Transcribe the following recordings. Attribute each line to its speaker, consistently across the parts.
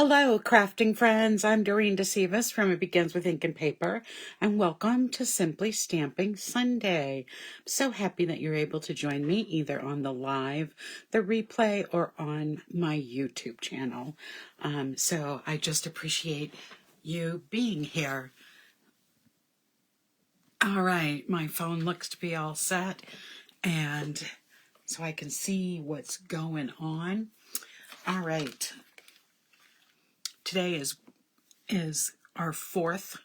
Speaker 1: Hello, crafting friends. I'm Doreen DeSivas from It Begins with Ink and Paper, and welcome to Simply Stamping Sunday. I'm so happy that you're able to join me either on the live, the replay, or on my YouTube channel. So I just appreciate you being here. All right, my phone looks to be all set, and so I can see what's going on. All right. Today is our fourth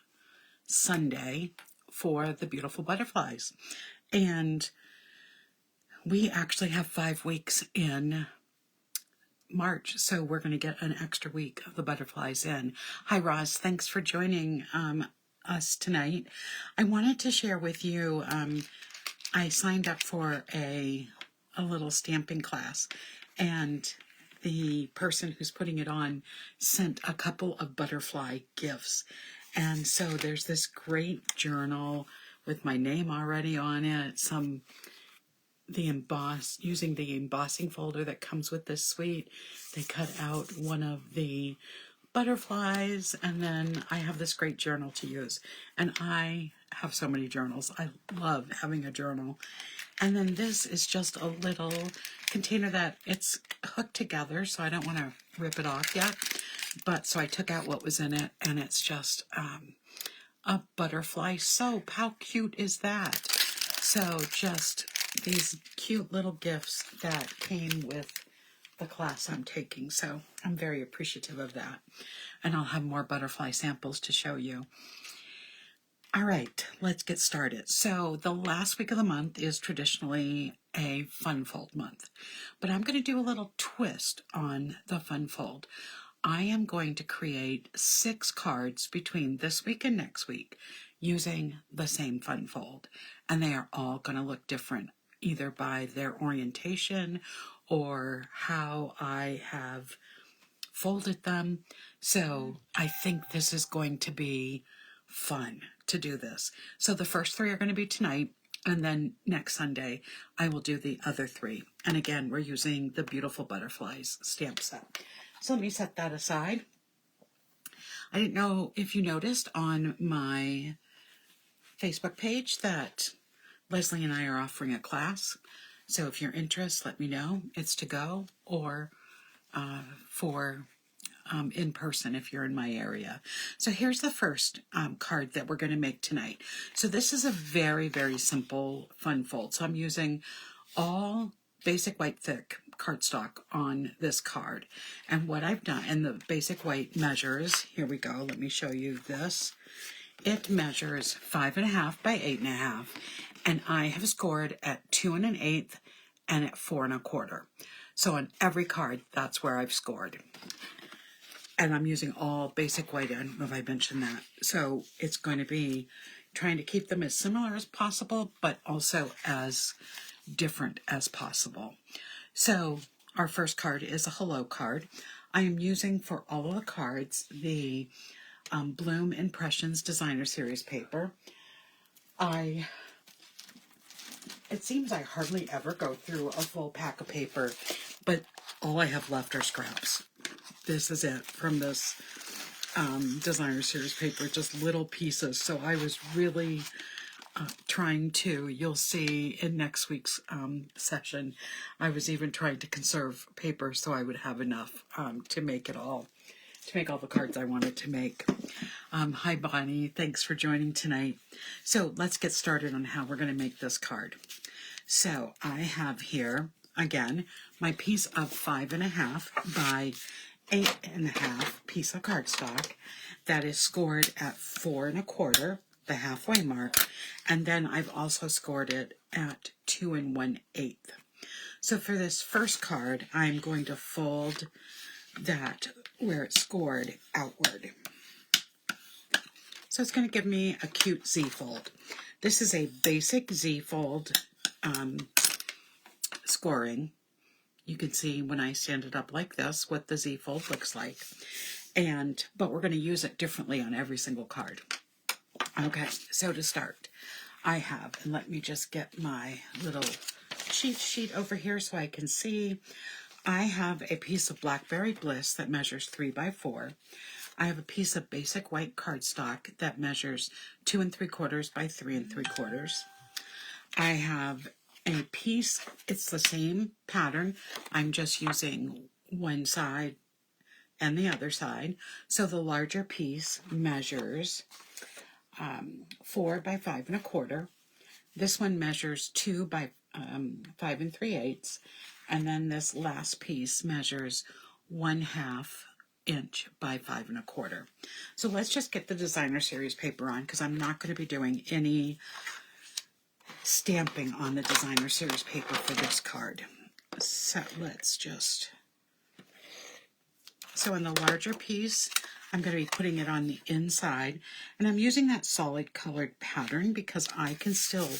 Speaker 1: Sunday for the beautiful butterflies, and we actually have 5 weeks in March, so we're going to get an extra week of the butterflies in. Hi Roz, thanks for joining us tonight. I wanted to share with you, I signed up for a little stamping class, and the person who's putting it on sent a couple of butterfly gifts. And so there's this great journal with my name already on it, using the embossing folder that comes with this suite. They cut out one of the butterflies, and then I have this great journal to use. And I have so many journals. I love having a journal. And then this is just a little container that it's hooked together, so I don't want to rip it off yet. But so I took out what was in it, and it's just a butterfly soap. How cute is that? So just these cute little gifts that came with the class I'm taking. So I'm very appreciative of that. And I'll have more butterfly samples to show you. All right, let's get started. So the last week of the month is traditionally a fun fold month, but I'm going to do a little twist on the fun fold. I am going to create 6 cards between this week and next week using the same fun fold, and they are all going to look different, either by their orientation or how I have folded them. So I think this is going to be fun to do this. So the first 3 are going to be tonight, and then next Sunday I will do the other 3. And again, we're using the Beautiful Butterflies stamp set. So let me set that aside. I didn't know if you noticed on my Facebook page that Leslie and I are offering a class. So if you're interested, let me know. It's to go or for in person if you're in my area. So here's the first card that we're going to make tonight. So this is a very, very simple fun fold. So I'm using all basic white thick cardstock on this card. And what I've done, and the basic white measures, here we go, let me show you this. It measures 5.5 by 8.5, and I have scored at 2 1/8 and at 4 1/4. So on every card, that's where I've scored. And I'm using all basic white. I don't know if I mentioned that. So it's going to be trying to keep them as similar as possible, but also as different as possible. So our first card is a hello card. I am using for all of the cards the Bloom Impressions Designer Series paper. It seems I hardly ever go through a full pack of paper, but all I have left are scraps. This is it from this designer series paper, just little pieces. So I was really trying to, you'll see in next week's session, I was even trying to conserve paper so I would have enough to make all the cards I wanted to make. Hi Bonnie, thanks for joining tonight. So let's get started on how we're going to make this card. So I have here, again, my piece of 5.5 by 8.5 piece of cardstock that is scored at 4 1/4, the halfway mark, and then I've also scored it at 2 1/8. So for this first card, I'm going to fold that where it's scored outward. So it's going to give me a cute Z fold. This is a basic Z fold scoring. You can see when I stand it up like this what the Z fold looks like. But we're going to use it differently on every single card. Okay, so to start, I have, and let me just get my little cheat sheet over here so I can see. I have a piece of Blackberry Bliss that measures 3 by 4. I have a piece of basic white cardstock that measures 2 3/4 by 3 3/4. I have a piece, it's the same pattern, I'm just using one side and the other side. So the larger piece measures 4 by 5 1/4. This one measures 2 by 5 3/8, and then this last piece measures 1/2 inch by 5 1/4. So let's just get the designer series paper on, because I'm not going to be doing any stamping on the designer series paper for this card. So let's just, so in the larger piece, I'm going to be putting it on the inside, and I'm using that solid colored pattern because I can still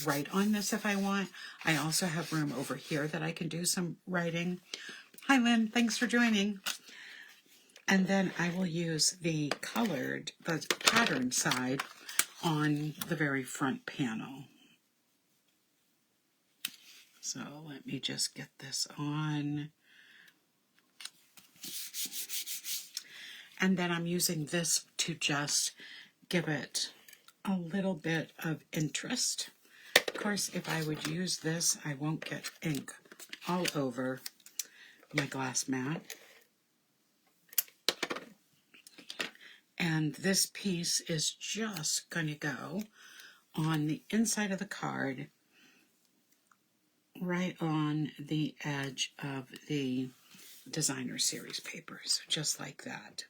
Speaker 1: write on this if I want. I also have room over here that I can do some writing. Hi Lynn, thanks for joining. And then I will use the colored, the pattern side on the very front panel. So let me just get this on. And then I'm using this to just give it a little bit of interest. Of course, if I would use this, I won't get ink all over my glass mat. And this piece is just going to go on the inside of the card, right on the edge of the designer series paper. So just like that.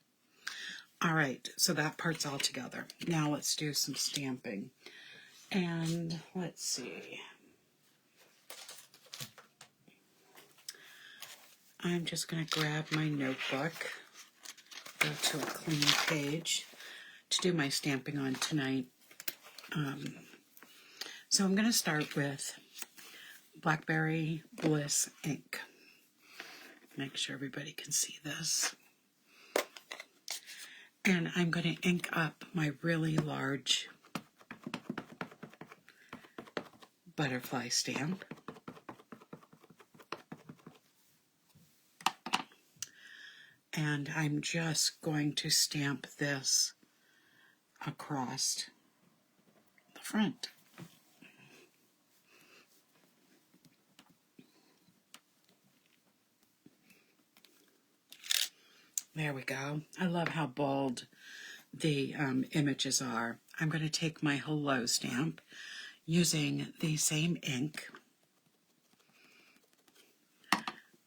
Speaker 1: All right, so that part's all together. Now let's do some stamping. And let's see. I'm just going to grab my notebook, go to a clean page to do my stamping on tonight. So I'm going to start with Blackberry Bliss ink. Make sure everybody can see this. And I'm going to ink up my really large butterfly stamp. And I'm just going to stamp this across the front. There we go. I love how bold the images are. I'm going to take my hello stamp using the same ink.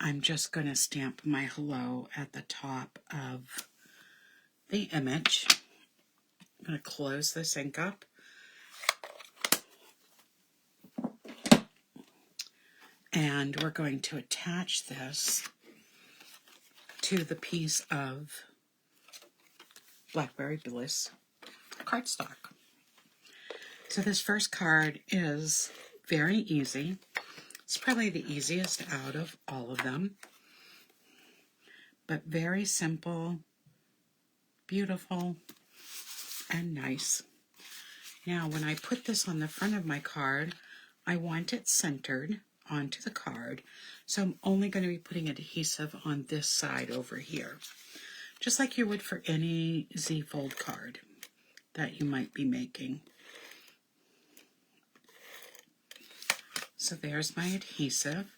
Speaker 1: I'm just going to stamp my hello at the top of the image. I'm going to close this ink up. And we're going to attach this to the piece of Blackberry Bliss cardstock. So this first card is very easy. It's probably the easiest out of all of them, but very simple, beautiful, and nice. Now, when I put this on the front of my card, I want it centered onto the card, so I'm only going to be putting adhesive on this side over here, just like you would for any Z-fold card that you might be making. So there's my adhesive,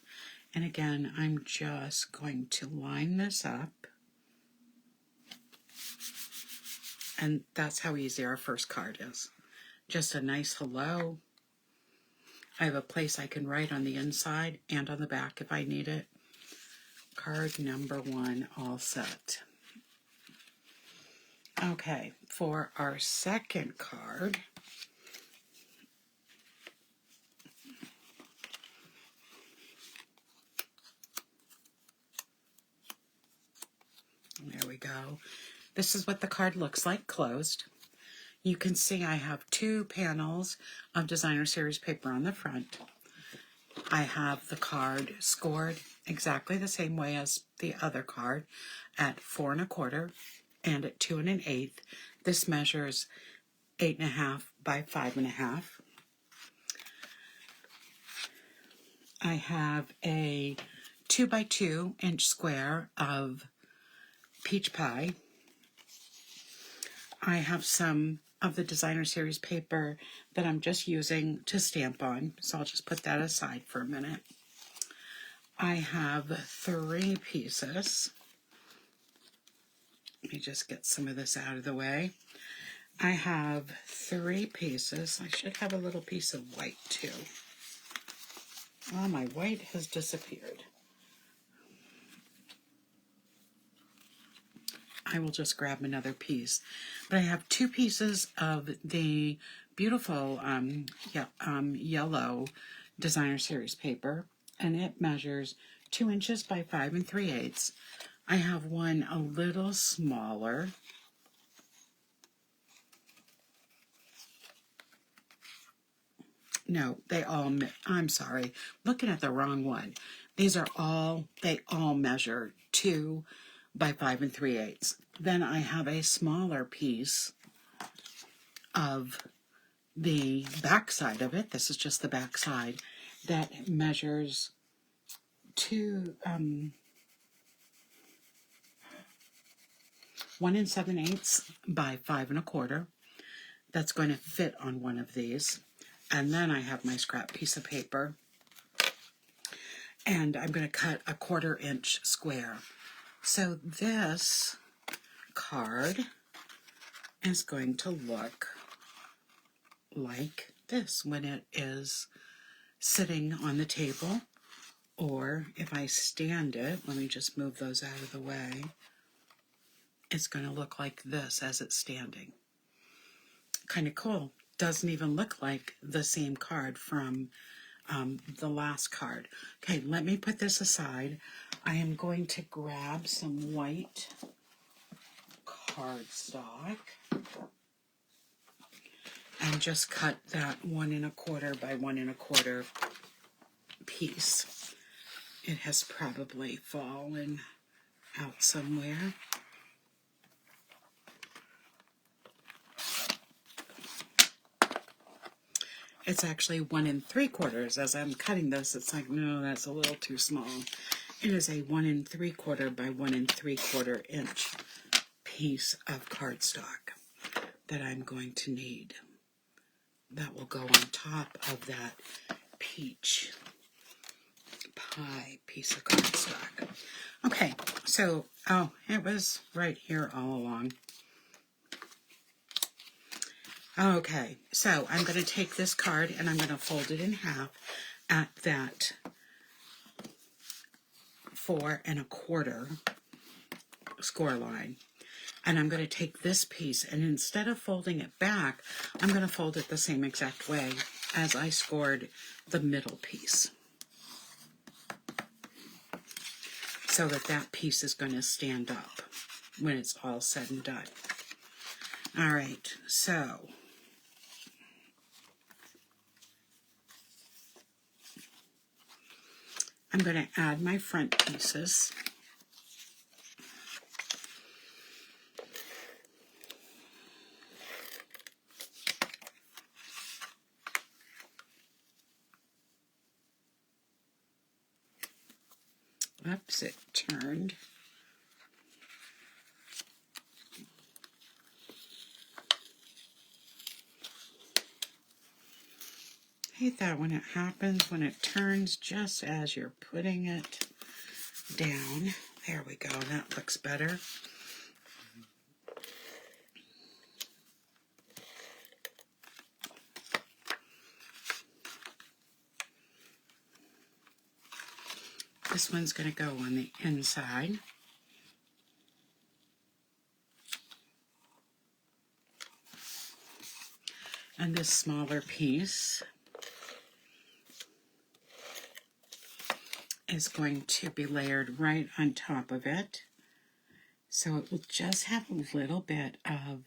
Speaker 1: and again, I'm just going to line this up, and that's how easy our first card is. Just a nice hello. I have a place I can write on the inside and on the back if I need it. Card number 1 all set. Okay, for our second card, there we go. This is what the card looks like closed. You can see I have 2 panels of designer series paper on the front. I have the card scored exactly the same way as the other card at 4 1/4 and at 2 1/8. This measures 8 1/2 by 5 1/2. I have a 2x2 inch square of peach pie. I have some of the designer series paper that I'm just using to stamp on, so I'll just put that aside for a minute. I have 3 pieces. Let me just get some of this out of the way. I have 3 pieces. I should have a little piece of white too. Oh, my white has disappeared. I will just grab another piece. But I have 2 pieces of the beautiful yellow designer series paper, and it measures 2 inches by 5 3/8. I have one a little smaller. No, I'm sorry, looking at the wrong one. They all measure 2 by 5 3/8. Then I have a smaller piece of the back side of it. This is just the back side that measures 1 7/8 by 5 1/4. That's going to fit on one of these. And then I have my scrap piece of paper, and I'm going to cut a 1/4 inch square. So this card is going to look like this when it is sitting on the table, or if I stand it, let me just move those out of the way, it's going to look like this as it's standing. Kind of cool. Doesn't even look like the same card from the last card. Okay, let me put this aside. I am going to grab some white cardstock and just cut that 1 1/4 by 1 1/4 piece. It has probably fallen out somewhere. It's actually 1 3/4. As I'm cutting this, it's like, no, that's a little too small. It is a 1 3/4 by 1 3/4 inch piece of cardstock that I'm going to need. That will go on top of that peach pie piece of cardstock. Okay, so, it was right here all along. Okay, so I'm going to take this card and I'm going to fold it in half at that 4 1/4 score line. And I'm going to take this piece, and instead of folding it back, I'm going to fold it the same exact way as I scored the middle piece, so that that piece is going to stand up when it's all said and done. All right, so I'm going to add my front pieces. Oops, it turned. I hate that when it happens, when it turns just as you're putting it down. There we go, that looks better. This one's going to go on the inside. And this smaller piece is going to be layered right on top of it. So it will just have a little bit of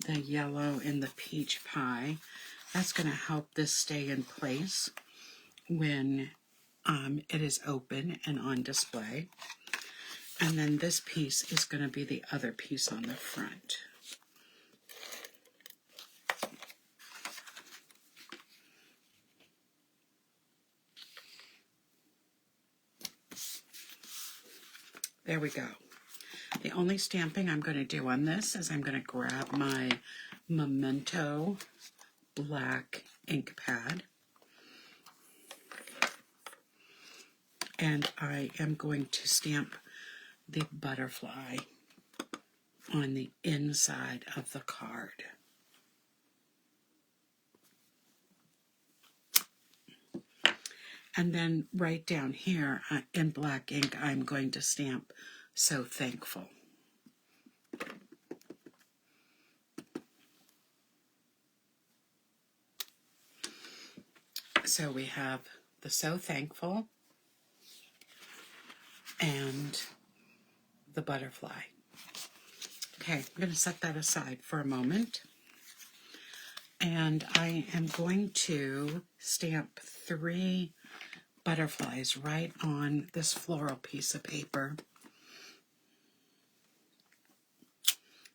Speaker 1: the yellow in the peach pie. That's going to help this stay in place when it is open and on display. And then this piece is going to be the other piece on the front. There we go. The only stamping I'm going to do on this is I'm going to grab my Memento black ink pad, and I am going to stamp the butterfly on the inside of the card. And then right down here in black ink, I'm going to stamp "So Thankful." So we have the "So Thankful" and the butterfly. Okay, I'm going to set that aside for a moment. And I am going to stamp 3 butterflies right on this floral piece of paper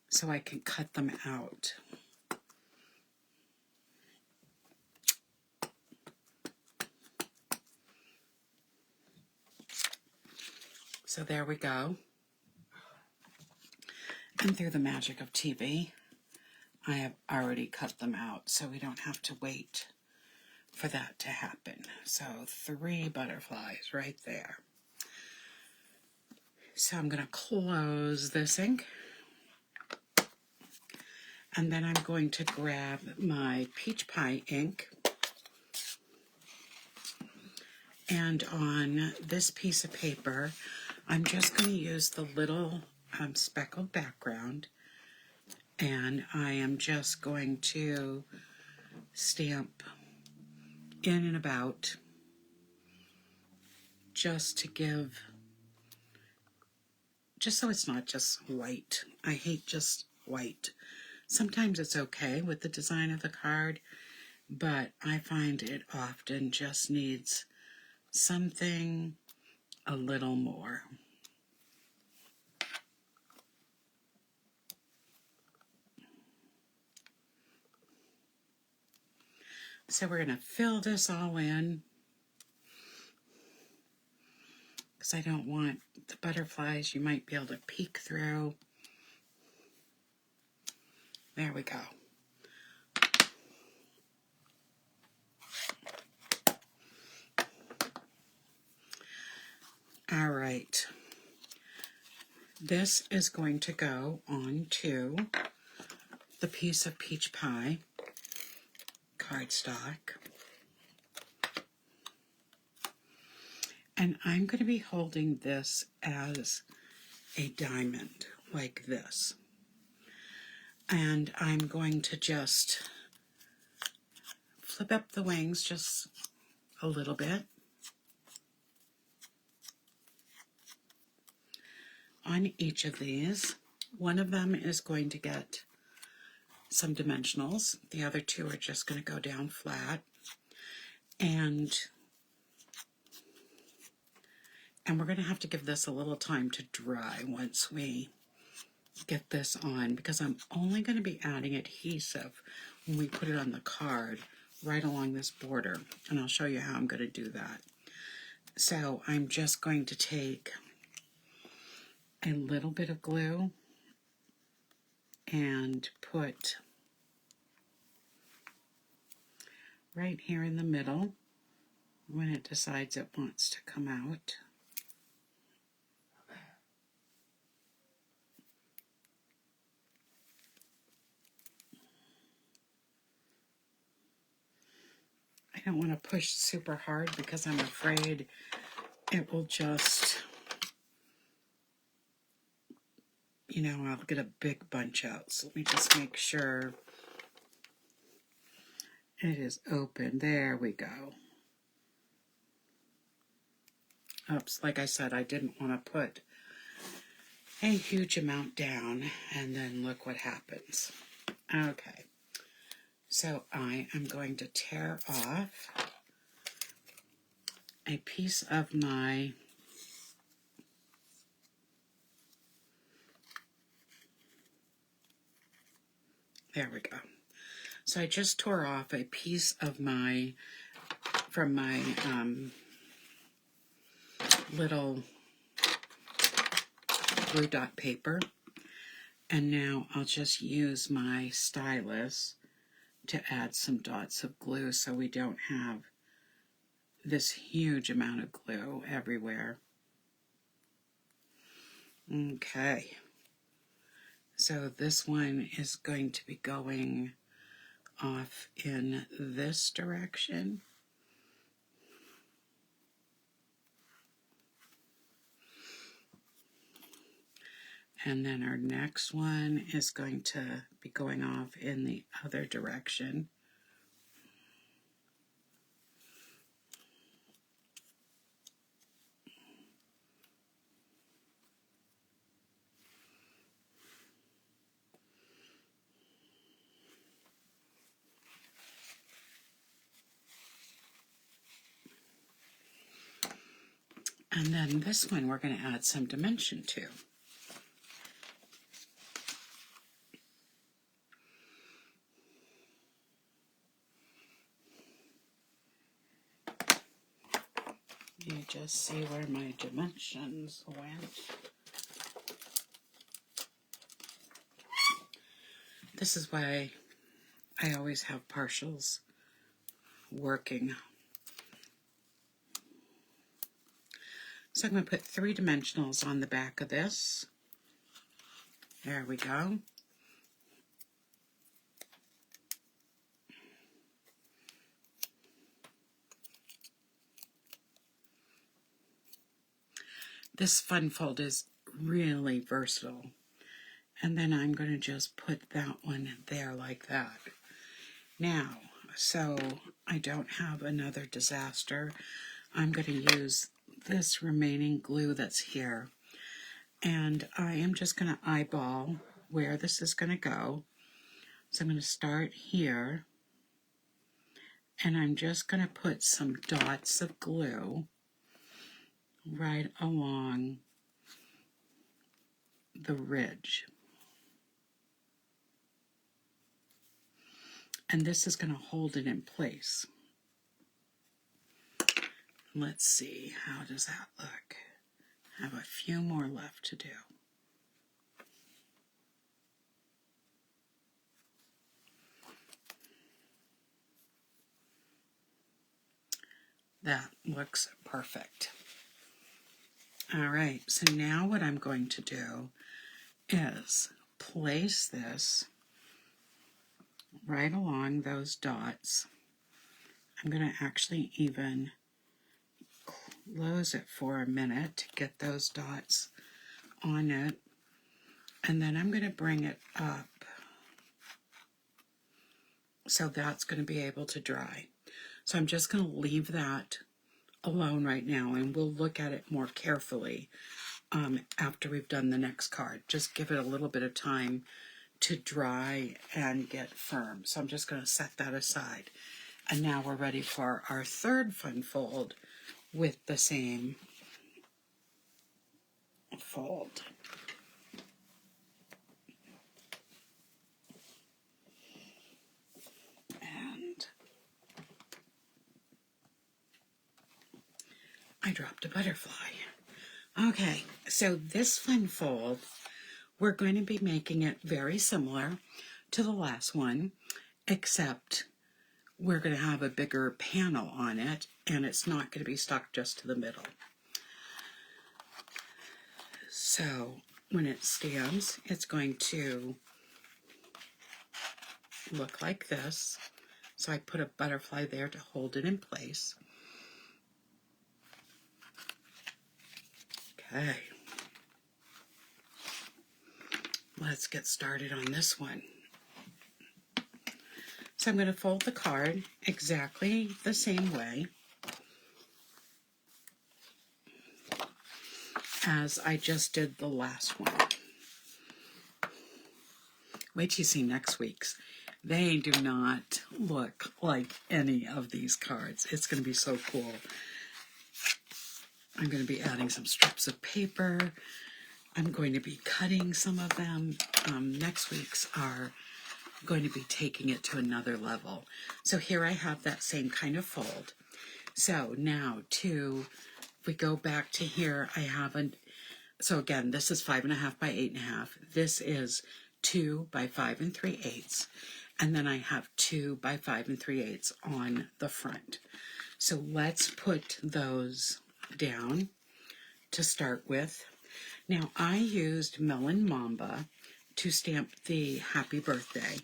Speaker 1: so I can cut them out. So there we go. And through the magic of TV, I have already cut them out, so we don't have to wait for that to happen. So 3 butterflies right there. So I'm going to close this ink. And then I'm going to grab my peach pie ink. And on this piece of paper, I'm just going to use the little speckled background. And I am just going to stamp in and about just to give, just so it's not just white. I hate just white. Sometimes it's okay with the design of the card, but I find it often just needs something a little more. So we're going to fill this all in because I don't want the butterflies you might be able to peek through. There we go. All right. This is going to go onto the piece of peach pie cardstock. And I'm going to be holding this as a diamond like this. And I'm going to just flip up the wings just a little bit on each of these. One of them is going to get some dimensionals. The other 2 are just going to go down flat. And we're going to have to give this a little time to dry once we get this on, because I'm only going to be adding adhesive when we put it on the card right along this border. And I'll show you how I'm going to do that. So I'm just going to take a little bit of glue and put right here in the middle when it decides it wants to come out. I don't want to push super hard because I'm afraid it will just, you know, I'll get a big bunch out. So let me just make sure it is open. There we go. Oops, like I said, I didn't want to put a huge amount down, and then look what happens. Okay, so I am going to tear off a piece of my there we go. So I just tore off a piece of my, from my little glue dot paper. And now I'll just use my stylus to add some dots of glue so we don't have this huge amount of glue everywhere. Okay, so this one is going to be going off in this direction. And then our next one is going to be going off in the other direction. And then this one we're going to add some dimension to. You just see where my dimensions went. This is why I always have partials working. So I'm going to put 3 dimensionals on the back of this. There we go. This fun fold is really versatile. And then I'm going to just put that one there like that. Now, so I don't have another disaster, I'm going to use this remaining glue that's here. And I am just going to eyeball where this is going to go. So I'm going to start here. And I'm just going to put some dots of glue right along the ridge. And this is going to hold it in place. Let's see, how does that look? I have a few more left to do. That looks perfect. All right, so now what I'm going to do is place this right along those dots. I'm going to actually even close it for a minute to get those dots on it. And then I'm going to bring it up so that's going to be able to dry. So I'm just going to leave that alone right now, and we'll look at it more carefully after we've done the next card. Just give it a little bit of time to dry and get firm. So I'm just going to set that aside. And now we're ready for our third fun fold with the same fold. And I dropped a butterfly. Okay, so this fun fold, we're going to be making it very similar to the last one, except we're going to have a bigger panel on it, and it's not going to be stuck just to the middle. So when it stands, it's going to look like this. So I put a butterfly there to hold it in place. Okay. Let's get started on this one. So I'm going to fold the card exactly the same way as I just did the last one. Wait till you see next week's. They do not look like any of these cards. It's going to be so cool. I'm going to be adding some strips of paper. I'm going to be cutting some of them. Next week's are going to be taking it to another level. So here I have that same kind of fold. So now if we go back to here, I have So again, this is 5.5 by 8.5. This is 2 by 5 3/8. And then I have 2 by 5 3/8 on the front. So let's put those down to start with. Now I used Melon Mamba to stamp the happy birthday,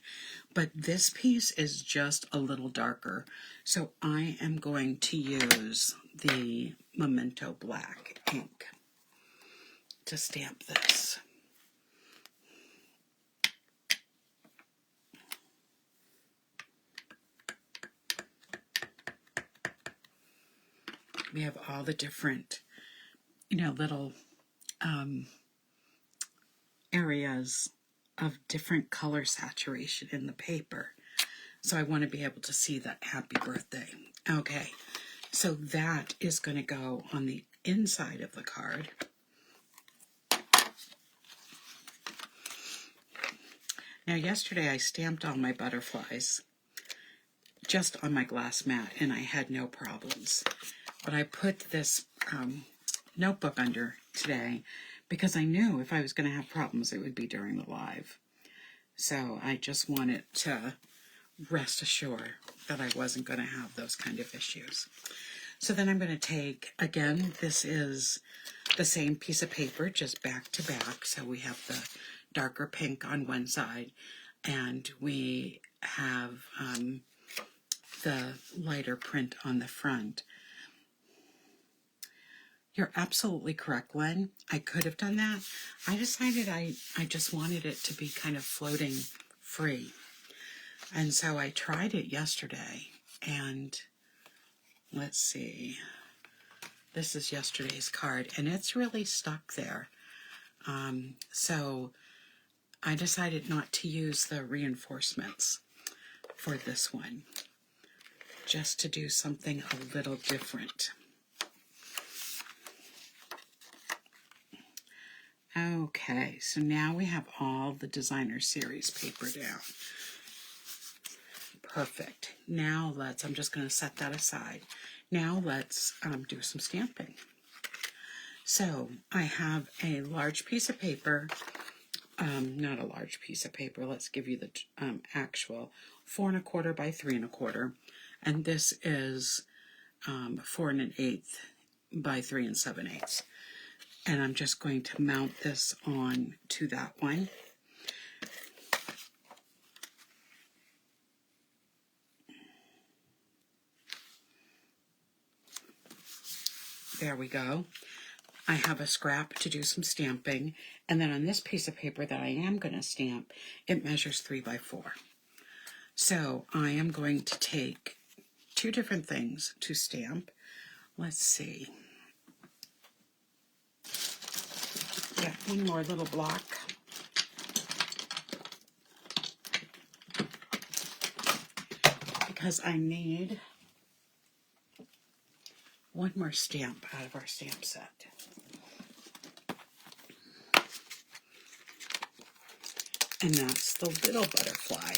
Speaker 1: but this piece is just a little darker. So I am going to use the Memento Black ink to stamp this. We have all the different, little areas of different color saturation in the paper. So I want to be able to see that happy birthday. Okay, so that is going to go on the inside of the card. Now yesterday I stamped all my butterflies just on my glass mat and I had no problems. But I put this notebook under today because I knew if I was going to have problems it would be during the live. So I just wanted to rest assured that I wasn't going to have those kind of issues. So then I'm going to take, again, this is the same piece of paper, just back to back. So we have the darker pink on one side, and we have the lighter print on the front. You're absolutely correct, Len. I could have done that. I decided I just wanted it to be kind of floating free. And so I tried it yesterday, and let's see. This is yesterday's card, and it's really stuck there. So I decided not to use the reinforcements for this one, just to do something a little different. Okay, so now we have all the designer series paper down. Perfect. Now I'm just going to set that aside. Now let's do some stamping. So I have a large piece of paper, not a large piece of paper, let's give you the actual 4 1/4 by 3 1/4, and this is 4 1/8 by 3 7/8. And I'm just going to mount this on to that one. There we go. I have a scrap to do some stamping, and then on this piece of paper that I am going to stamp, it measures 3 by 4. So I am going to take 2 different things to stamp. Let's see. Get one more little block. Because I need one more stamp out of our stamp set. And that's the little butterfly.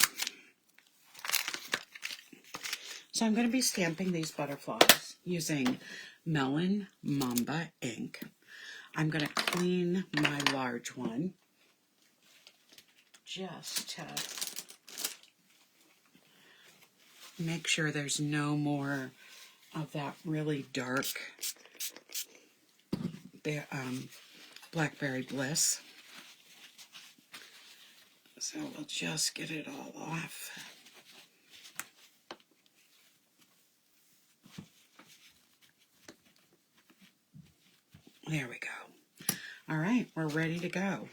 Speaker 1: So I'm going to be stamping these butterflies using Melon Mamba ink. I'm going to clean my large one just to make sure there's no more of that really dark Blackberry Bliss. So we'll just get it all off. There we go. All right, we're ready to go.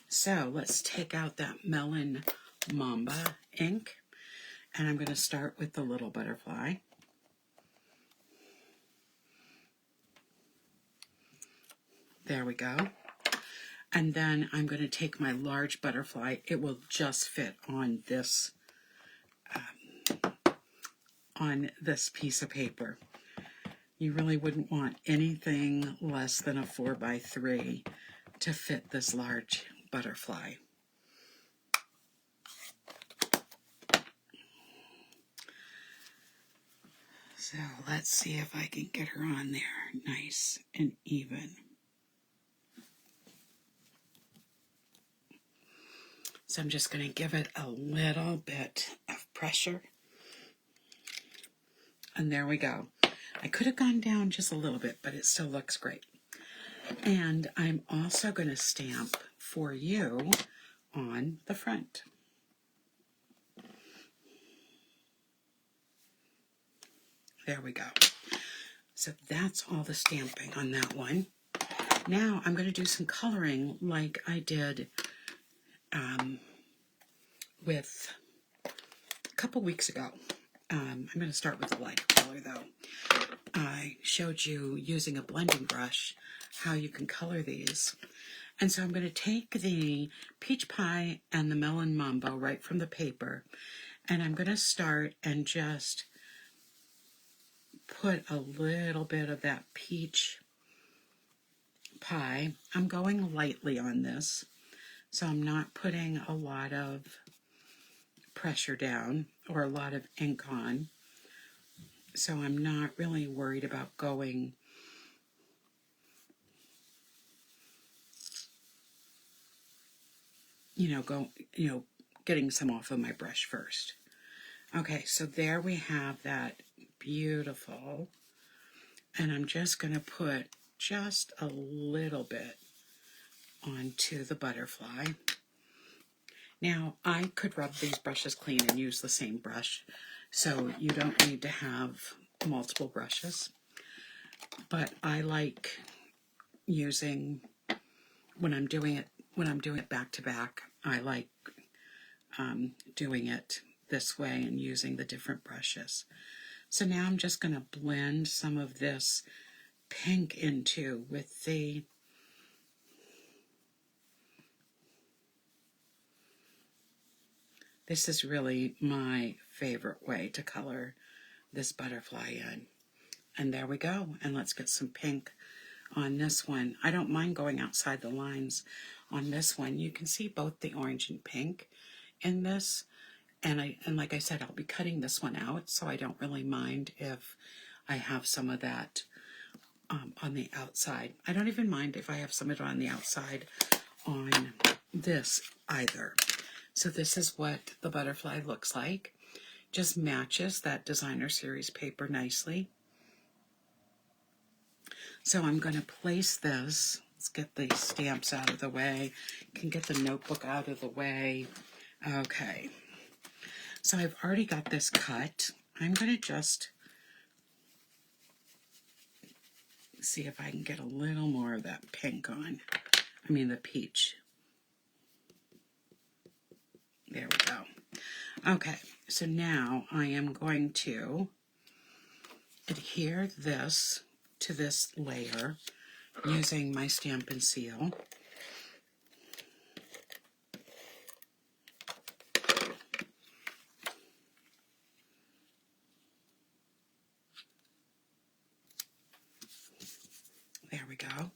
Speaker 1: So let's take out that Melon Mamba ink, and I'm going to start with the little butterfly. There we go. And then I'm going to take my large butterfly. It will just fit on this piece of paper. You really wouldn't want anything less than a 4 by 3 to fit this large butterfly. So let's see if I can get her on there nice and even. So I'm just going to give it a little bit of pressure. And there we go. I could have gone down just a little bit, but it still looks great. And I'm also going to stamp for you on the front. There we go. So that's all the stamping on that one. Now I'm going to do some coloring like I did with a couple weeks ago. I'm going to start with the lighter color though. I showed you using a blending brush how you can color these. And so I'm going to take the peach pie and the melon mambo right from the paper, and I'm going to start and just put a little bit of that peach pie. I'm going lightly on this, so I'm not putting a lot of pressure down or a lot of ink on. So I'm not really worried about going getting some off of my brush first. Okay, so there we have that beautiful, and I'm just going to put just a little bit onto the butterfly. Now, I could rub these brushes clean and use the same brush, so you don't need to have multiple brushes, but I like using, when I'm doing it back to back, I like doing it this way and using the different brushes. So now I'm just going to blend some of this pink into with the this is really my favorite way to color this butterfly in. And there we go. And let's get some pink on this one. I don't mind going outside the lines on this one. You can see both the orange and pink in this. And like I said, I'll be cutting this one out, so I don't really mind if I have some of that on the outside. I don't even mind if I have some of it on the outside on this either. So this is what the butterfly looks like. Just matches that designer series paper nicely. So I'm going to place this. Let's get the stamps out of the way. Can get the notebook out of the way. Okay. So I've already got this cut. I'm going to just see if I can get a little more of that pink on. I mean the peach. There we go. Okay, so now I am going to adhere this to this layer using my Stampin' Seal. There we go.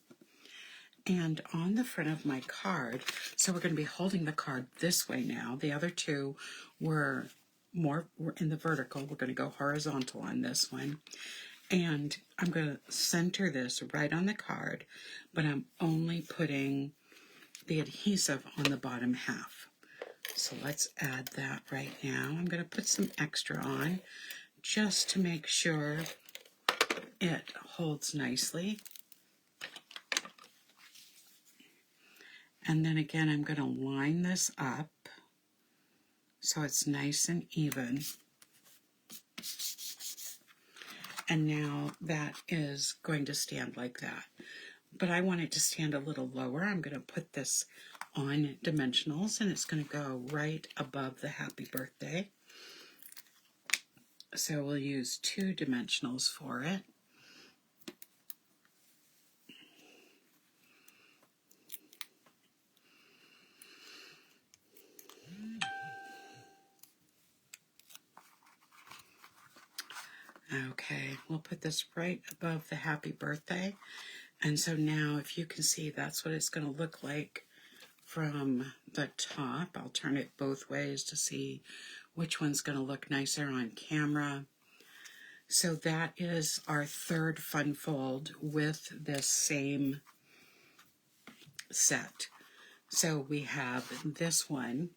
Speaker 1: And on the front of my card, so we're going to be holding the card this way now. The other two were in the vertical. We're going to go horizontal on this one. And I'm going to center this right on the card, but I'm only putting the adhesive on the bottom half. So let's add that right now. I'm going to put some extra on just to make sure it holds nicely. And then again, I'm going to line this up so it's nice and even. And now that is going to stand like that. But I want it to stand a little lower. I'm going to put this on dimensionals, and it's going to go right above the happy birthday. So we'll use 2 dimensionals for it. Okay, we'll put this right above the happy birthday. And so now, if you can see, that's what it's going to look like from the top. I'll turn it both ways to see which one's going to look nicer on camera. So that is our 3rd fun fold with this same set. So we have this one,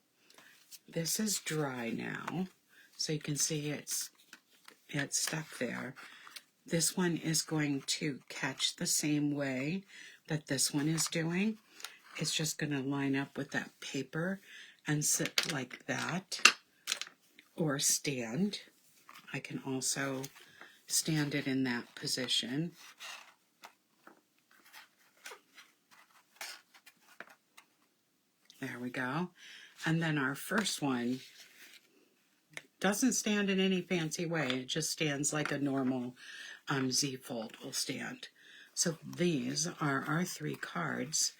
Speaker 1: This is dry now, so you can see it's stuck there. This one is going to catch the same way that this one is doing. It's just going to line up with that paper and sit like that, or stand. I can also stand it in that position. There we go. And then our first one doesn't stand in any fancy way. It just stands like a normal Z-fold will stand. So these are our 3 cards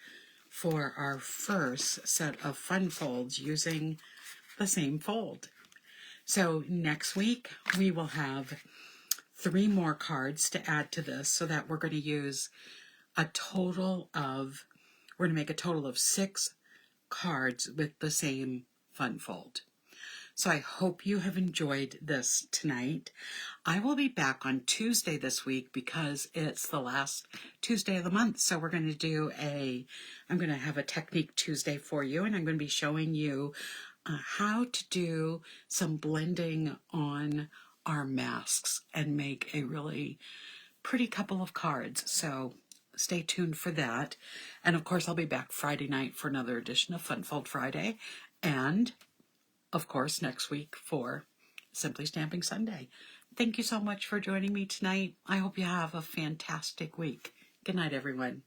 Speaker 1: for our first set of fun folds using the same fold. So next week we will have 3 more cards to add to this, so that we're going to use we're going to make a total of 6 cards with the same fun fold. So I hope you have enjoyed this tonight. I will be back on Tuesday this week because it's the last Tuesday of the month. So we're going to I'm going to have a Technique Tuesday for you, and I'm going to be showing you how to do some blending on our masks and make a really pretty couple of cards. So stay tuned for that. And of course, I'll be back Friday night for another edition of Fun Fold Friday. And of course, next week for Simply Stamping Sunday. Thank you so much for joining me tonight. I hope you have a fantastic week. Good night, everyone.